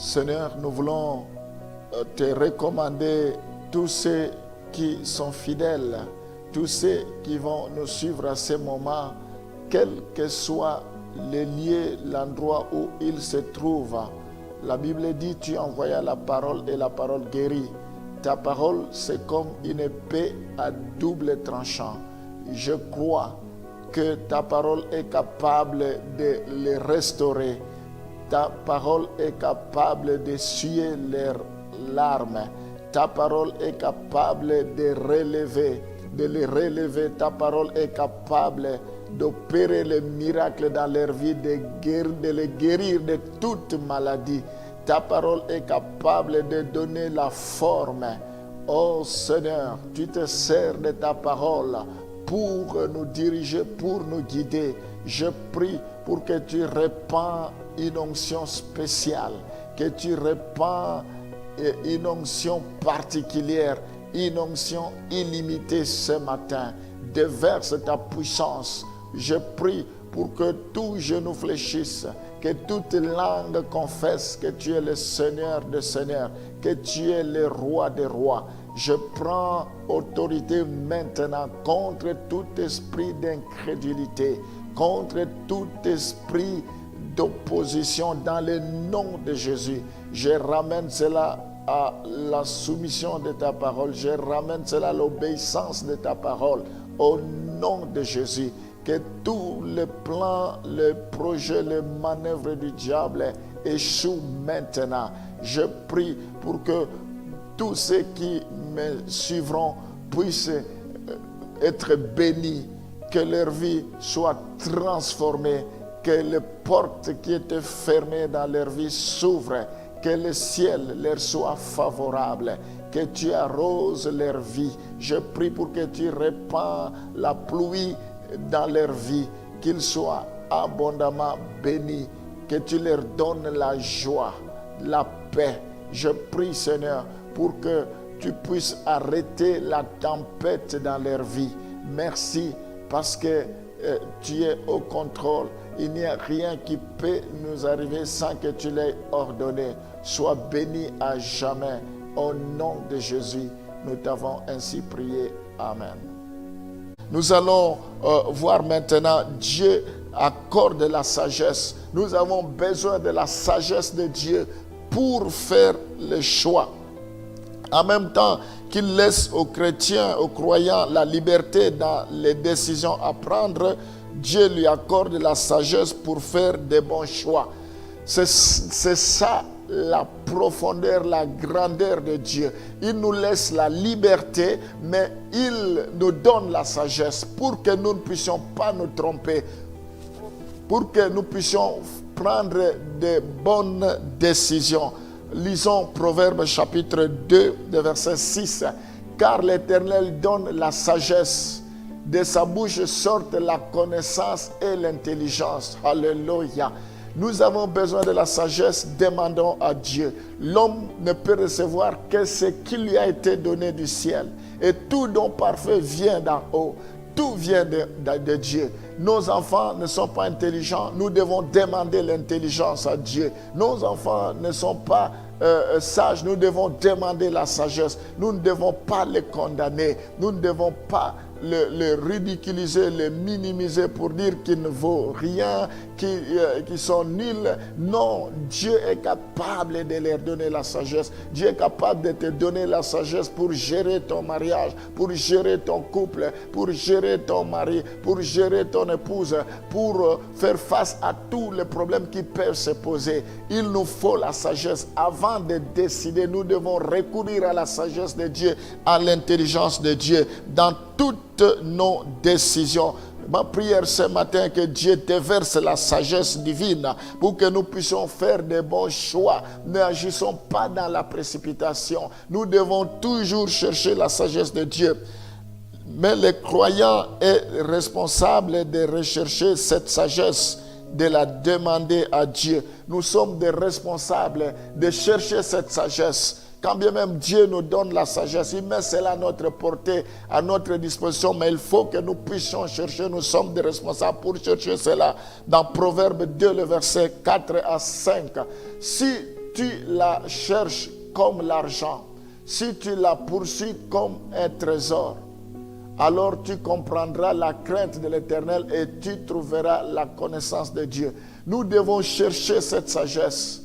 Seigneur, nous voulons te recommander tous ceux qui sont fidèles, tous ceux qui vont nous suivre à ce moment, quel que soit le lieu, l'endroit où ils se trouvent. La Bible dit, tu envoyas la parole et la parole guérit. Ta parole, c'est comme une épée à double tranchant. Je crois que ta parole est capable de les restaurer. Ta parole est capable de suer leurs larmes. Ta parole est capable de les relever. Ta parole est capable d'opérer les miracles dans leur vie, de les guérir de toute maladie. Ta parole est capable de donner la forme. Oh Seigneur, tu te sers de ta parole pour nous diriger, pour nous guider. Je prie pour que tu répands une onction spéciale, que tu répands une onction particulière, une onction illimitée ce matin. Déverse ta puissance. Je prie pour que tout genou fléchisse, que toute langue confesse que tu es le Seigneur des Seigneurs, que tu es le Roi des Rois. Je prends autorité maintenant contre tout esprit d'incrédulité, contre tout esprit d'opposition dans le nom de Jésus. Je ramène cela à la soumission de ta parole. Je ramène cela à l'obéissance de ta parole. Au nom de Jésus, que tous les plans, les projets, les manœuvres du diable échouent maintenant. Je prie pour que tous ceux qui me suivront puissent être bénis, que leur vie soit transformée, que les portes qui étaient fermées dans leur vie s'ouvrent, que le ciel leur soit favorable, que tu arroses leur vie. Je prie pour que tu répands la pluie dans leur vie, qu'ils soient abondamment bénis, que tu leur donnes la joie, la paix. Je prie, Seigneur, pour que tu puisses arrêter la tempête dans leur vie. Merci parce que tu es au contrôle. Il n'y a rien qui peut nous arriver sans que tu l'aies ordonné. Sois béni à jamais. Au nom de Jésus, nous t'avons ainsi prié. Amen. Nous allons voir maintenant, Dieu accorde la sagesse. Nous avons besoin de la sagesse de Dieu pour faire le choix. En même temps qu'il laisse aux chrétiens, aux croyants, la liberté dans les décisions à prendre, Dieu lui accorde la sagesse pour faire des bons choix. C'est ça la profondeur, la grandeur de Dieu. Il nous laisse la liberté, mais il nous donne la sagesse pour que nous ne puissions pas nous tromper, pour que nous puissions prendre de bonnes décisions. Lisons Proverbes chapitre 2, verset 6. Car l'Éternel donne la sagesse. De sa bouche sortent la connaissance et l'intelligence. Alléluia. Nous avons besoin de la sagesse, demandons à Dieu. L'homme ne peut recevoir que ce qui lui a été donné du ciel. Et tout don parfait vient d'en haut. Tout vient de Dieu. Nos enfants ne sont pas intelligents. Nous devons demander l'intelligence à Dieu. Nos enfants ne sont pas sages. Nous devons demander la sagesse. Nous ne devons pas les condamner. Nous ne devons pas les ridiculiser, les minimiser pour dire qu'ils ne vaut rien, qu'ils sont nuls. Non, Dieu est capable de leur donner la sagesse. Dieu est capable de te donner la sagesse pour gérer ton mariage, pour gérer ton couple, pour gérer ton mari, pour gérer ton épouse, pour faire face à tous les problèmes qui peuvent se poser. Il nous faut la sagesse. Avant de décider, nous devons recourir à la sagesse de Dieu, à l'intelligence de Dieu dans toutes nos décisions. Ma prière ce matin, que Dieu déverse la sagesse divine pour que nous puissions faire de bons choix. N'agissons pas dans la précipitation. Nous devons toujours chercher la sagesse de Dieu. Mais le croyant est responsable de rechercher cette sagesse, de la demander à Dieu. Nous sommes des responsables de chercher cette sagesse. Quand bien même Dieu nous donne la sagesse, il met cela à notre portée, à notre disposition, mais il faut que nous puissions chercher, nous sommes des responsables pour chercher cela. Dans Proverbe 2, le verset 4 à 5. Si tu la cherches comme l'argent, si tu la poursuis comme un trésor, alors tu comprendras la crainte de l'Éternel et tu trouveras la connaissance de Dieu. Nous devons chercher cette sagesse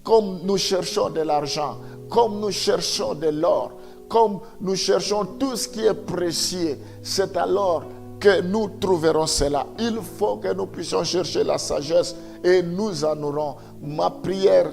comme nous cherchons de l'argent, comme nous cherchons de l'or, comme nous cherchons tout ce qui est précieux. C'est alors que nous trouverons cela. Il faut que nous puissions chercher la sagesse et nous en aurons. Ma prière,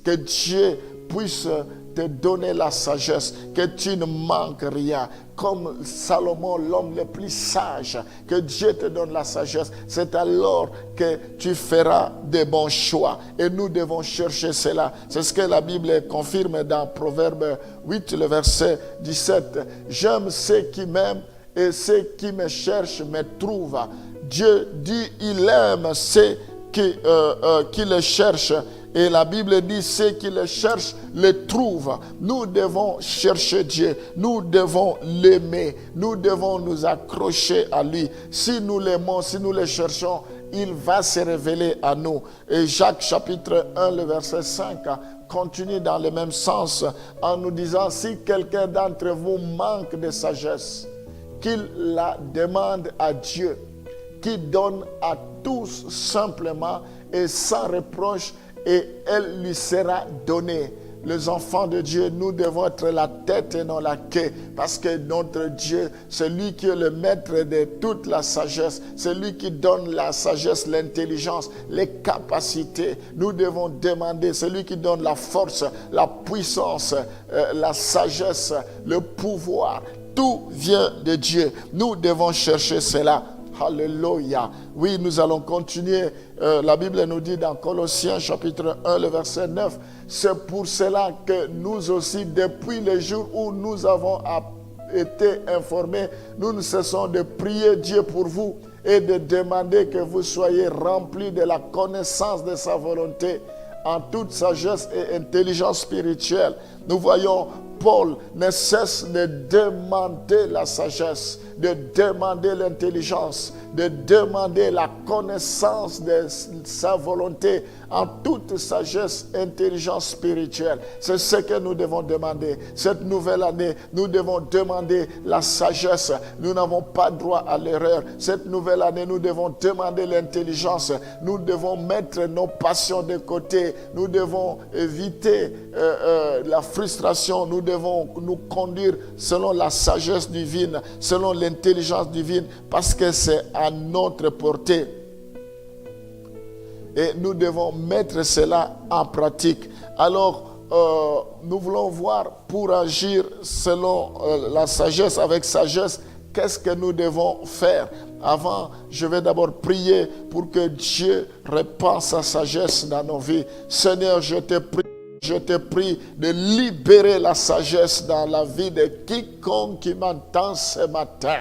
que Dieu puisse te donner la sagesse, que tu ne manques rien. Comme Salomon, l'homme le plus sage, que Dieu te donne la sagesse. C'est alors que tu feras de bons choix. Et nous devons chercher cela. C'est ce que la Bible confirme dans Proverbe 8, le verset 17. J'aime ceux qui m'aiment et ceux qui me cherchent me trouvent. Dieu dit, il aime ceux qui le cherchent. Et la Bible dit, ceux qui le cherchent le trouvent. Nous devons chercher Dieu. Nous devons l'aimer. Nous devons nous accrocher à lui. Si nous l'aimons, si nous le cherchons, il va se révéler à nous. Et Jacques chapitre 1, le verset 5, continue dans le même sens en nous disant, si quelqu'un d'entre vous manque de sagesse, qu'il la demande à Dieu, qui donne à tous simplement et sans reproche, et elle lui sera donnée. Les enfants de Dieu, nous devons être la tête et non la queue, parce que notre Dieu, c'est lui qui est le maître de toute la sagesse, c'est lui qui donne la sagesse, l'intelligence, les capacités. Nous devons demander, c'est lui qui donne la force, la puissance, la sagesse, le pouvoir. Tout vient de Dieu. Nous devons chercher cela. Alléluia. Oui, nous allons continuer. La Bible nous dit dans Colossiens chapitre 1, le verset 9, c'est pour cela que nous aussi, depuis le jour où nous avons été informés, nous ne cessons de prier Dieu pour vous et de demander que vous soyez remplis de la connaissance de sa volonté en toute sagesse et intelligence spirituelle. Nous voyons Paul ne cesse de demander la sagesse, de demander l'intelligence, de demander la connaissance de sa volonté en toute sagesse, intelligence spirituelle. C'est ce que nous devons demander. Cette nouvelle année, nous devons demander la sagesse. Nous n'avons pas droit à l'erreur. Cette nouvelle année, nous devons demander l'intelligence. Nous devons mettre nos passions de côté. Nous devons éviter la frustration. Nous devons nous conduire selon la sagesse divine, selon l'intelligence divine, parce que c'est à notre portée. Et nous devons mettre cela en pratique. Alors, nous voulons voir, pour agir selon la sagesse, avec sagesse, qu'est-ce que nous devons faire. Avant, je vais d'abord prier pour que Dieu répande sa sagesse dans nos vies. Seigneur, je te prie de libérer la sagesse dans la vie de quiconque qui m'entend ce matin.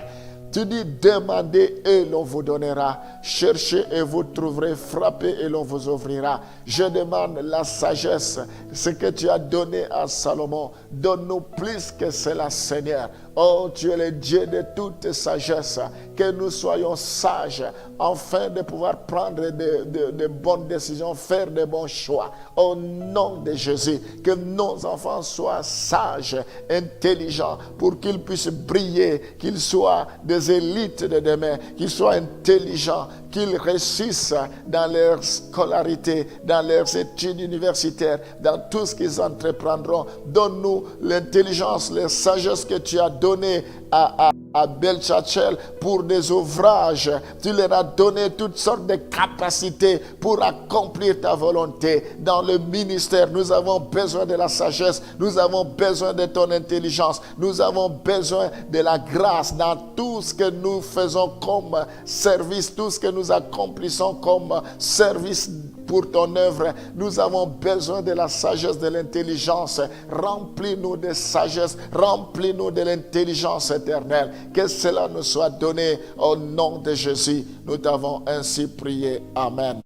Tu dis, demandez et l'on vous donnera. Cherchez et vous trouverez. Frappez et l'on vous ouvrira. Je demande la sagesse. Ce que tu as donné à Salomon, donne-nous plus que cela, Seigneur. Oh, tu es le Dieu de toute sagesse. Que nous soyons sages, afin de pouvoir prendre de bonnes décisions, faire de bons choix. Au nom de Jésus, que nos enfants soient sages, intelligents, pour qu'ils puissent briller, qu'ils soient des élites de demain, qu'ils soient intelligents, qu'ils réussissent dans leur scolarité, dans leurs études universitaires, dans tout ce qu'ils entreprendront. Donne-nous l'intelligence, la sagesse que tu as donnée à Belchachel pour des ouvrages. Tu leur as donné toutes sortes de capacités pour accomplir ta volonté. Dans le ministère, nous avons besoin de la sagesse, nous avons besoin de ton intelligence, nous avons besoin de la grâce dans tout ce que nous faisons comme service, tout ce que nous accomplissons comme service pour ton œuvre. Nous avons besoin de la sagesse, de l'intelligence. Remplis-nous de sagesse, remplis-nous de l'intelligence éternelle. Que cela nous soit donné au nom de Jésus. Nous t'avons ainsi prié. Amen.